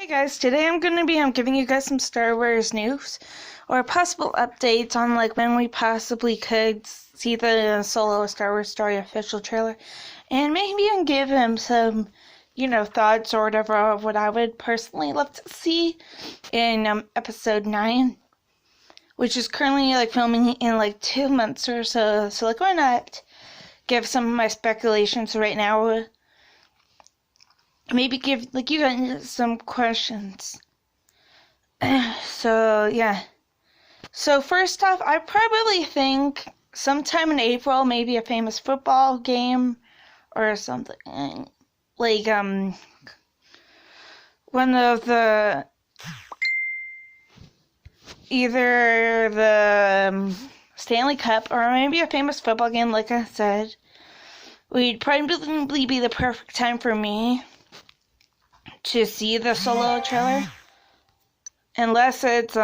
Hey guys, today I'm giving you guys some Star Wars news or possible updates on like when we possibly could see the Solo Star Wars Story official trailer, and maybe I'm give him some, thoughts or whatever of what I would personally love to see in episode 9, which is currently like filming in like 2 months or so. So like, why not give some of my speculations right now? Maybe give like you guys some questions. So yeah. So first off, I probably think sometime in April, maybe a famous football game or something. Like one of the either the Stanley Cup or maybe a famous football game, like I said, would probably be the perfect time for me to see the Solo trailer. Unless it's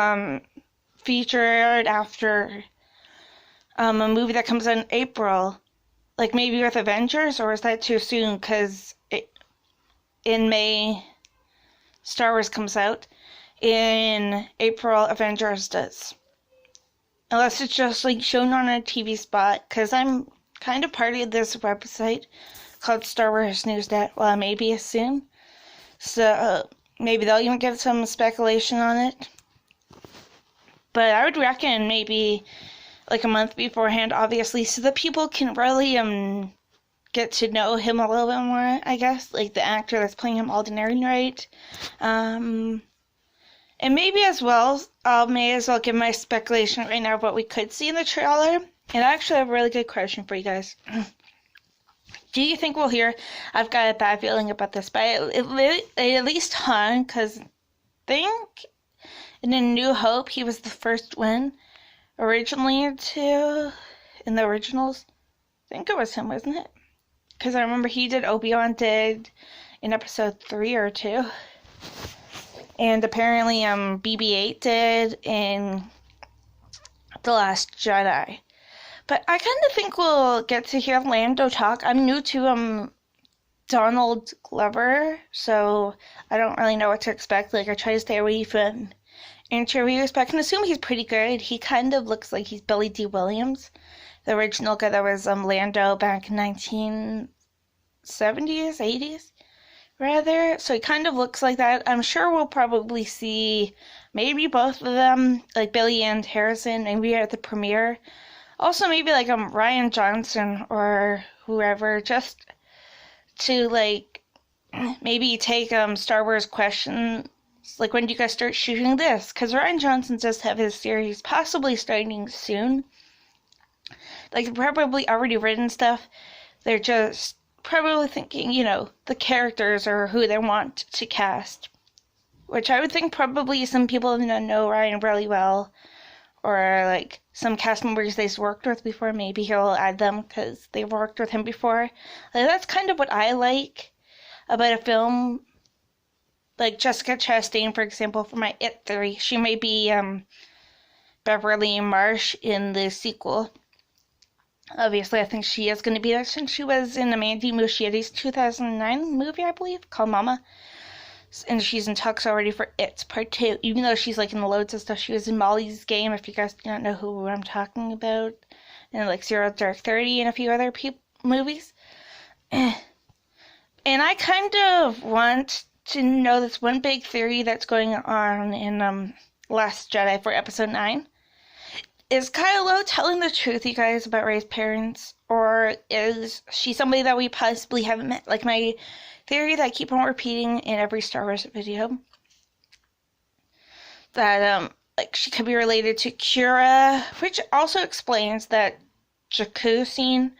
featured after a movie that comes out in April, like maybe with Avengers, or is that too soon? Because in May, Star Wars comes out. In April, Avengers does. Unless it's just like shown on a TV spot, because I'm kind of part of this website called Star Wars News.net. Well, maybe soon. So maybe they'll even give some speculation on it. But I would reckon maybe like a month beforehand, obviously, so that people can really get to know him a little bit more, I guess. Like the actor that's playing him, Alden Ehrenreich. And maybe as well, I may as well give my speculation right now of what we could see in the trailer. And I actually have a really good question for you guys. Do you think we'll hear? I've got a bad feeling about this, but at least Han, because I think in A New Hope he was the first one originally in the originals. I think it was him, wasn't it? Because I remember Obi-Wan did in episode 3 or 2. And apparently BB-8 did in The Last Jedi. But I kind of think we'll get to hear Lando talk. I'm new to Donald Glover, so I don't really know what to expect. Like, I try to stay away from interviews, but I can assume he's pretty good. He kind of looks like he's Billy Dee Williams, the original guy that was Lando back in 1970s, 80s, rather. So he kind of looks like that. I'm sure we'll probably see maybe both of them, like Billy and Harrison, maybe at the premiere. Also, maybe like Rian Johnson or whoever, just to like maybe take Star Wars questions, like when do you guys start shooting this? Because Rian Johnson does have his series possibly starting soon. Like probably already written stuff. They're just probably thinking, the characters or who they want to cast, which I would think probably some people know Rian really well. Or like some cast members they've worked with before, maybe he'll add them because they've worked with him before. Like, that's kind of what I like about a film. Like Jessica Chastain, for example, for my It theory, she may be Beverly Marsh in the sequel. Obviously, I think she is going to be there since she was in Mandy Muschietti's 2009 movie, I believe, called Mama. And she's in talks already for It Part 2, even though she's like in loads of stuff. She was in Molly's Game, if you guys don't know who I'm talking about, and like Zero Dark 30 and a few other movies. And I kind of want to know this one big theory that's going on in Last Jedi for episode 9. Is Kylo telling the truth, you guys, about Rey's parents? Or is she somebody that we possibly haven't met? Like my theory that I keep on repeating in every Star Wars video, that like she could be related to Qi'ra, which also explains that Jakku scene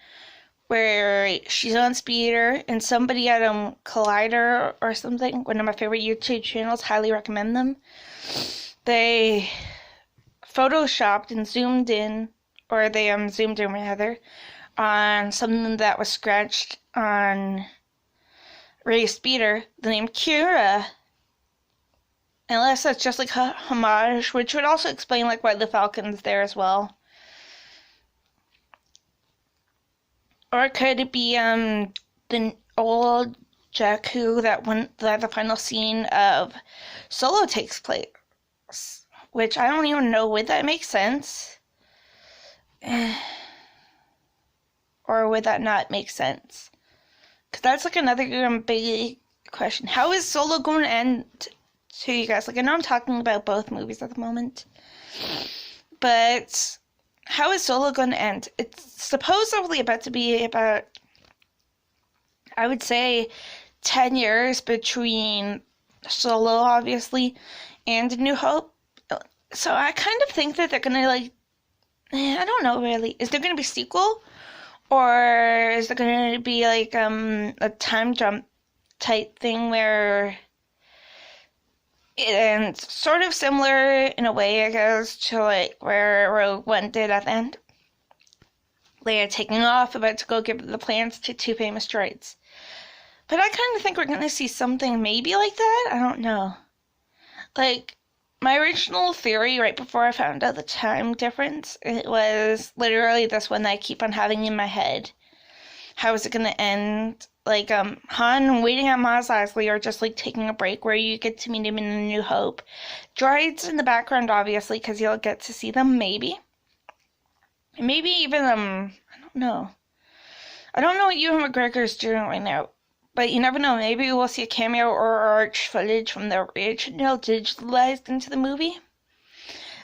where she's on speeder and somebody at Collider or something, one of my favorite YouTube channels, highly recommend them. They photoshopped and zoomed in, or they zoomed in rather, on something that was scratched on Rey's speeder, the name Qi'ra. Unless that's just like a homage, which would also explain like why the Falcon's there as well. Or could it be the old Jakku that the final scene of Solo takes place, which I don't even know would that make sense, or would that not make sense? Because that's like another big question. How is Solo going to end to you guys? Like, I know I'm talking about both movies at the moment, but how is Solo going to end? It's supposedly about to be about, I would say, 10 years between Solo, obviously, and New Hope. So I kind of think that they're going to, like, I don't know, really. Is there going to be a sequel? Or is there going to be, like, a time jump type thing where it ends sort of similar in a way, I guess, to, like, where Rogue One did at the end? Leia taking off, about to go give the plans to two famous droids. But I kind of think we're going to see something maybe like that. I don't know. Like, my original theory right before I found out the time difference, it was literally this one that I keep on having in my head. How is it going to end? Like, Han waiting at Mos Eisley, or just, like, taking a break where you get to meet him in A New Hope. Droids in the background, obviously, because you'll get to see them, maybe. Maybe even, I don't know. I don't know what Ewan McGregor's doing right now. But you never know, maybe we'll see a cameo or arch footage from the original digitalized into the movie.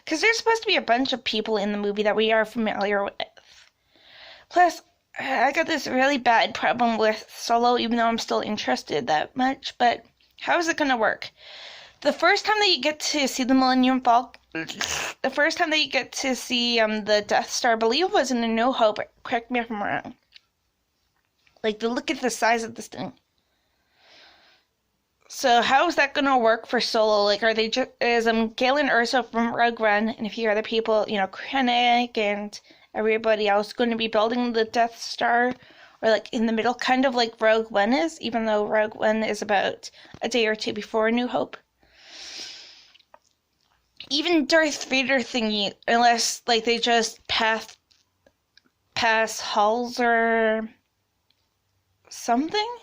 Because there's supposed to be a bunch of people in the movie that we are familiar with. Plus, I got this really bad problem with Solo, even though I'm still interested that much. But how is it going to work? The first time that you get to see the Millennium Falcon, the first time that you get to see the Death Star, I believe was in A New Hope. Correct me if I'm wrong. Like, look at the size of this thing. So how is that going to work for Solo? Like, are they just, is Galen Erso from Rogue One and a few other people, you know, Krennic and everybody else going to be building the Death Star? Or, like, in the middle, kind of like Rogue One is, even though Rogue One is about a day or two before A New Hope. Even Darth Vader thingy, unless, like, they just pass halls or something?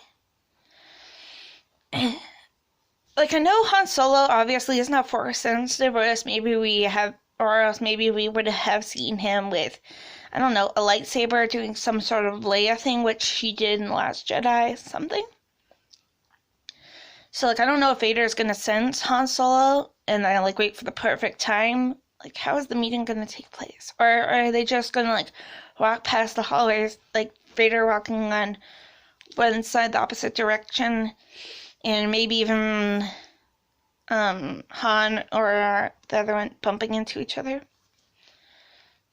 Like, I know Han Solo obviously is not force sensitive, or else maybe we would have seen him with, I don't know, a lightsaber doing some sort of Leia thing, which he did in The Last Jedi, something. So, like, I don't know if Vader is gonna sense Han Solo and then, like, wait for the perfect time. Like, how is the meeting gonna take place? Or are they just gonna, like, walk past the hallways, like Vader walking on one side, the opposite direction, and maybe even Han or the other one bumping into each other?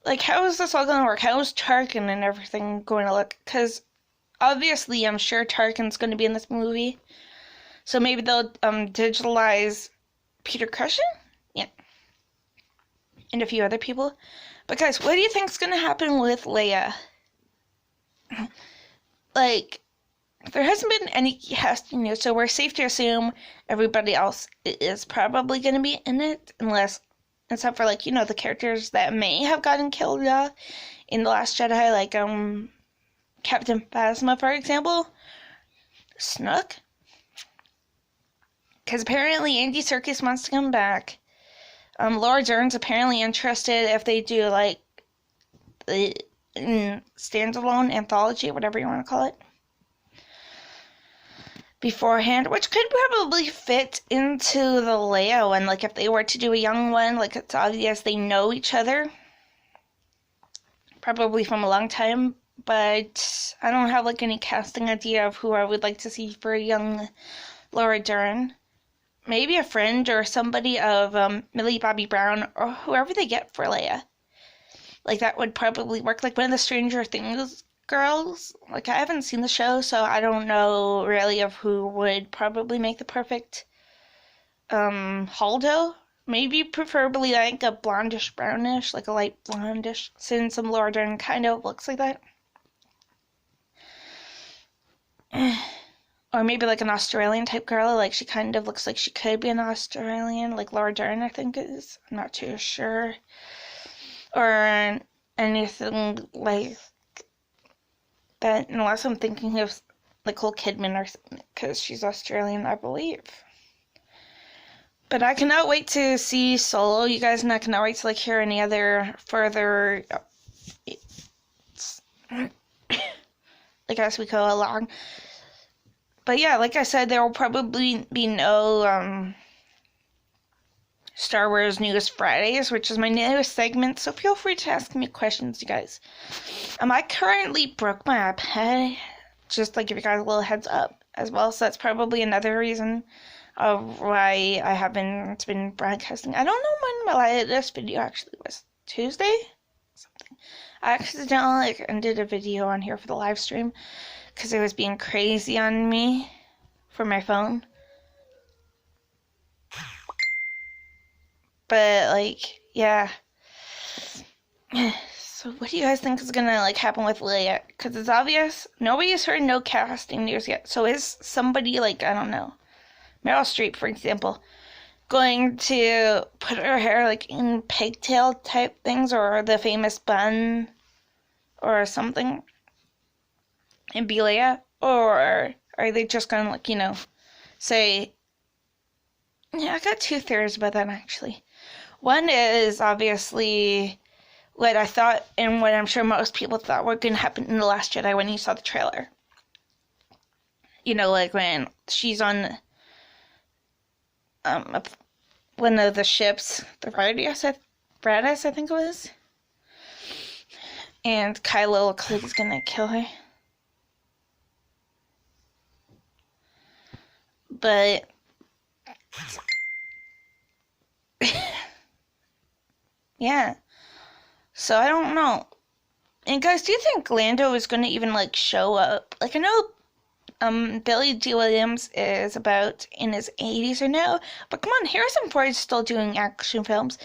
Like, how is this all going to work? How is Tarkin and everything going to look? Because obviously I'm sure Tarkin's going to be in this movie. So maybe they'll digitalize Peter Cushing? Yeah. And a few other people. But guys, what do you think's going to happen with Leia? Like, there hasn't been any casting news, so we're safe to assume everybody else is probably going to be in it, except for, like, you know, the characters that may have gotten killed in The Last Jedi, like, Captain Phasma, for example. Snook. Because apparently Andy Serkis wants to come back. Laura Dern's apparently interested if they do, like, the standalone anthology, whatever you want to call it, beforehand, which could probably fit into the Leia one. Like, if they were to do a young one, like, it's obvious they know each other, probably from a long time, but I don't have, like, any casting idea of who I would like to see for a young Laura Dern. Maybe a friend or somebody of Millie Bobby Brown, or whoever they get for Leia. Like, that would probably work. Like, one of the Stranger Things girls. Like, I haven't seen the show, so I don't know really of who would probably make the perfect Holdo. Maybe preferably like a blondish brownish, like a light blondish, since some Laura Dern kind of looks like that. Or maybe like an Australian type girl, like she kind of looks like she could be an Australian, like Laura Dern I think is. I'm not too sure. Or anything like that, unless I'm thinking of Nicole Kidman or something, because she's Australian, I believe. But I cannot wait to see Solo, you guys, and I cannot wait to like hear any other further like as we go along. But yeah, like I said, there will probably be no Star Wars News Fridays, which is my newest segment, so feel free to ask me questions, you guys. I currently broke my iPad, just to give you guys a little heads up as well, so that's probably another reason of why I haven't been broadcasting. I don't know when my latest video actually was. Tuesday? Something. I accidentally ended a video on here for the live stream because it was being crazy on me for my phone. But, like, yeah. So what do you guys think is gonna, like, happen with Leia? Because it's obvious nobody's heard no casting news yet. So is somebody, like, I don't know, Meryl Streep, for example, going to put her hair, like, in pigtail type things, or the famous bun, or something, and be Leia? Or are they just gonna, like, you know, say, yeah, I got two theories about that, actually. One is obviously what I thought, and what I'm sure most people thought were going to happen in The Last Jedi when you saw the trailer. You know, like when she's on one of the ships, the Radius, I think it was, and Kylo looks like he's going to kill her. But yeah, so I don't know. And guys, do you think Lando is going to even like show up? Like, I know Billy D. Williams is about in his 80s or now, but come on, Harrison Ford's still doing action films.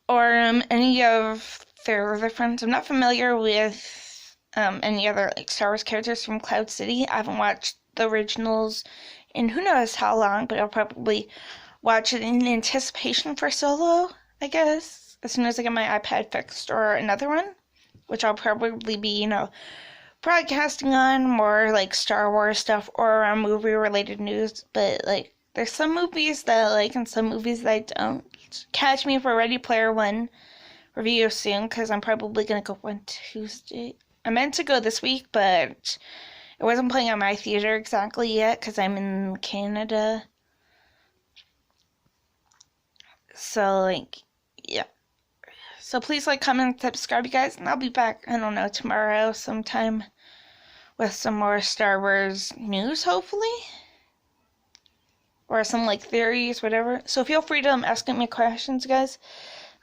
Or any of their other friends. I'm not familiar with any other like Star Wars characters from Cloud City. I haven't watched the originals in who knows how long, but I'll probably watch it in anticipation for Solo, I guess, as soon as I get my iPad fixed, or another one, which I'll probably be, you know, broadcasting on more like Star Wars stuff or movie related news. But like, there's some movies that I like and some movies that I don't. Catch me for Ready Player One review soon, because I'm probably gonna go on Tuesday. I meant to go this week, but it wasn't playing at my theater exactly yet because I'm in Canada. So, like, yeah. So please like, comment, subscribe, you guys, and I'll be back, I don't know, tomorrow sometime with some more Star Wars news, hopefully. Or some, like, theories, whatever. So feel free to ask me questions, guys.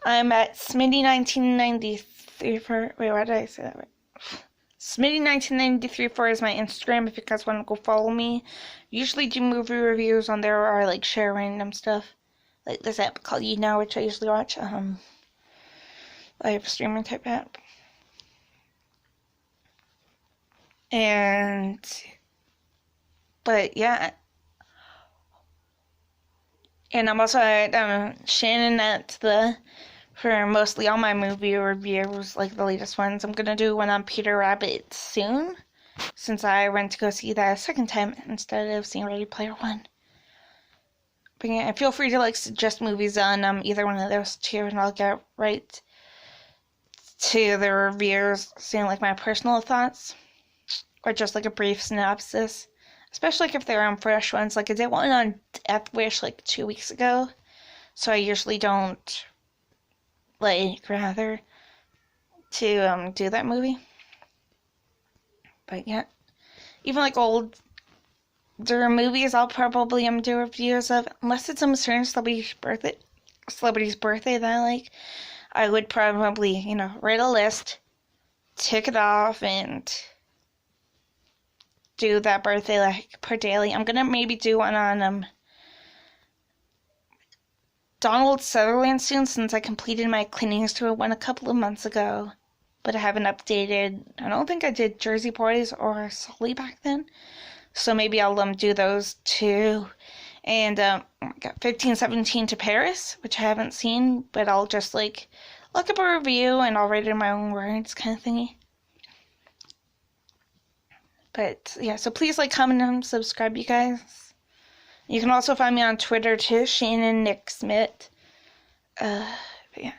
I'm at Smitty1993 for... Wait, why did I say that right? Smitty1993 is my Instagram if you guys want to go follow me. Usually do movie reviews on there, or like share random stuff. Like this app called YouNow, which I usually watch. Live streaming type app. But yeah. And I'm also at Shannon at for mostly all my movie reviews, like the latest ones. I'm gonna do one on Peter Rabbit soon, since I went to go see that a second time instead of seeing Ready Player One. But yeah, feel free to like suggest movies on either one of those two, and I'll get right to the reviews, seeing like my personal thoughts, or just like a brief synopsis. Especially like if they're on fresh ones. Like I did one on Death Wish like 2 weeks ago, so I usually don't like rather to do that movie. But yeah, even like older movies, I'll probably do reviews of, unless it's a certain celebrity's birthday that I like. I would probably, you know, write a list, tick it off, and do that birthday like per daily. I'm gonna maybe do one on Donald Sutherland soon, since I completed my cleanings to one a couple of months ago, but I haven't updated. I don't think I did Jersey Boys or Sully back then, so maybe I'll do those too. And I got 1517 to Paris, which I haven't seen, but I'll just like look up a review and I'll write it in my own words, kind of thingy. But yeah, so please like, comment, and subscribe, you guys. You can also find me on Twitter too, Shannon Nick Smith. But yeah.